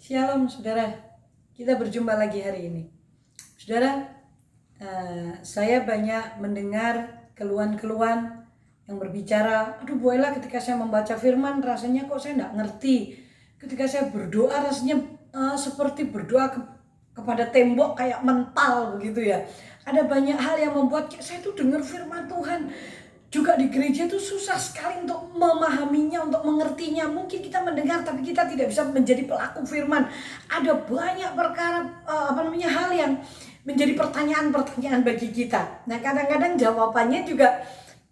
Shalom saudara, kita berjumpa lagi hari ini. Saudara, saya banyak mendengar keluhan-keluhan yang berbicara, aduh Bu Ella, ketika saya membaca firman rasanya kok saya tidak ngerti. Ketika saya berdoa rasanya seperti berdoa kepada tembok kayak mental begitu ya. Ada banyak hal yang membuat saya tuh dengar firman Tuhan juga di gereja itu susah sekali untuk memahaminya, untuk mengertinya. Mungkin kita mendengar tapi kita tidak bisa menjadi pelaku firman. Ada banyak perkara hal yang menjadi pertanyaan-pertanyaan bagi kita. Nah, kadang-kadang jawabannya juga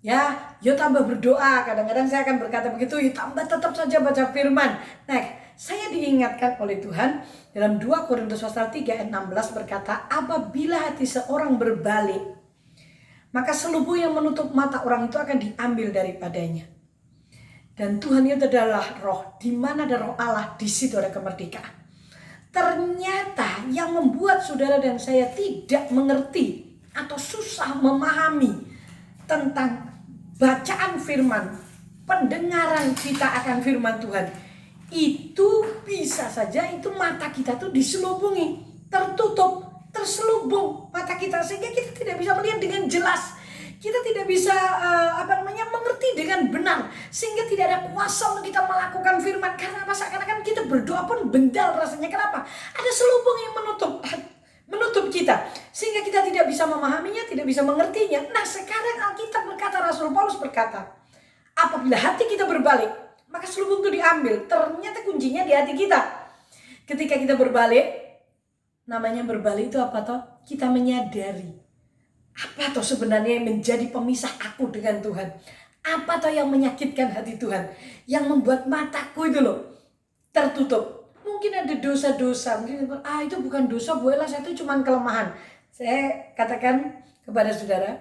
ya, yuk tambah berdoa. Kadang-kadang saya akan berkata begitu, yuk tambah tetap saja baca firman. Nah, saya diingatkan oleh Tuhan dalam 2 Korintus pasal 3 ayat 16 berkata, apabila hati seorang berbalik, maka selubuh yang menutup mata orang itu akan diambil daripadanya. Dan Tuhan itu adalah roh. Di mana ada roh Allah, di situ ada kemerdekaan. Ternyata yang membuat saudara dan saya tidak mengerti atau susah memahami tentang bacaan firman, pendengaran kita akan firman Tuhan, itu bisa saja itu mata kita tuh diselubungi, tertutup, terselubung mata kita sehingga kita tidak bisa melihat dengan jelas. Kita tidak bisa mengerti dengan benar, sehingga tidak ada kuasa untuk kita melakukan firman. Karena apa? Seakan-akan kita berdoa pun bendal rasanya. Kenapa? Ada selubung yang menutup kita, sehingga kita tidak bisa memahaminya, tidak bisa mengertinya. Nah, sekarang Alkitab berkata, Rasul Paulus berkata, apabila hati kita berbalik, maka selubung itu diambil. Ternyata kuncinya di hati kita. Ketika kita berbalik, namanya berbalik itu apa toh? Kita menyadari apa toh sebenarnya yang menjadi pemisah aku dengan Tuhan. Apa toh yang menyakitkan hati Tuhan, yang membuat mataku itu loh tertutup. Mungkin ada dosa-dosa, mungkin itu bukan dosa Bu Ella, saya itu cuma kelemahan. Saya katakan kepada saudara,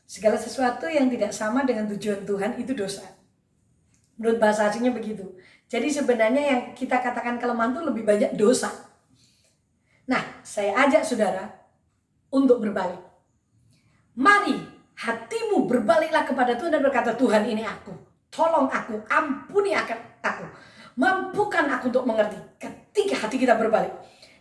segala sesuatu yang tidak sama dengan tujuan Tuhan itu dosa. Menurut bahasa aslinya begitu. Jadi sebenarnya yang kita katakan kelemahan itu lebih banyak dosa. Nah, saya ajak saudara untuk berbalik. Mari hatimu berbaliklah kepada Tuhan dan berkata, Tuhan ini aku, tolong aku, ampuni aku, mampukan aku untuk mengerti. Ketika hati kita berbalik,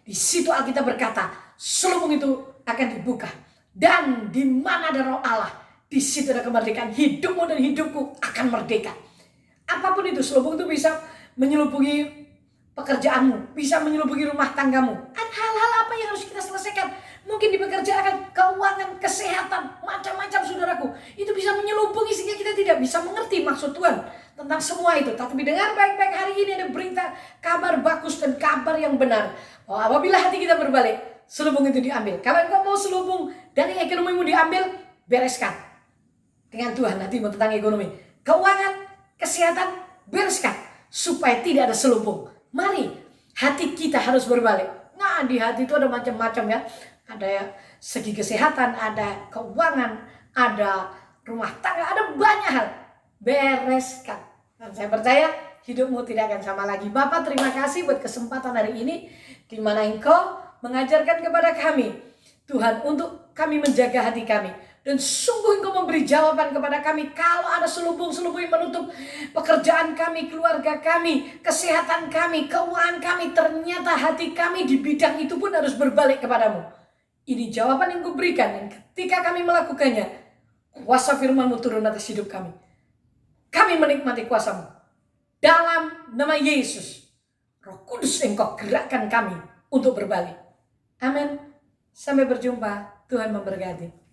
di situ Alkitab berkata, selubung itu akan dibuka. Dan di mana ada roh Allah, di situ ada kemerdekaan. Hidupmu dan hidupku akan merdeka. Apapun itu, selubung itu bisa menyelubungi pekerjaanmu, bisa menyelubungi rumah tanggamu. Ada hal-hal apa yang harus kita selesaikan? Mungkin di pekerjaan, keuangan, kesehatan, macam-macam saudaraku. Itu bisa menyelubungi sehingga kita tidak bisa mengerti maksud Tuhan tentang semua itu. Tapi dengar baik-baik, hari ini ada berita, kabar bagus dan kabar yang benar. Oh, apabila hati kita berbalik, selubung itu diambil. Kalau engkau mau selubung dari ekonomimu diambil, bereskan dengan Tuhan hatimu tentang ekonomi. Keuangan, kesehatan, bereskan supaya tidak ada selubung. Mari, hati kita harus berbalik. Nah, di hati itu ada macam-macam ya. Ada segi kesehatan, ada keuangan, ada rumah tangga, ada banyak hal. Bereskan. Dan saya percaya hidupmu tidak akan sama lagi. Bapak, terima kasih buat kesempatan hari ini, di mana Engkau mengajarkan kepada kami, Tuhan, untuk kami menjaga hati kami. Dan sungguh Engkau memberi jawaban kepada kami. Kalau ada selubung-selubung yang menutup pekerjaan kami, keluarga kami, kesehatan kami, keuangan kami, ternyata hati kami di bidang itu pun harus berbalik kepadamu. Ini jawaban yang kuberikan. Dan ketika kami melakukannya, kuasa firman-Mu turun atas hidup kami. Kami menikmati kuasa-Mu. Dalam nama Yesus, Roh Kudus Engkau gerakkan kami untuk berbalik. Amin. Sampai berjumpa. Tuhan memberkati.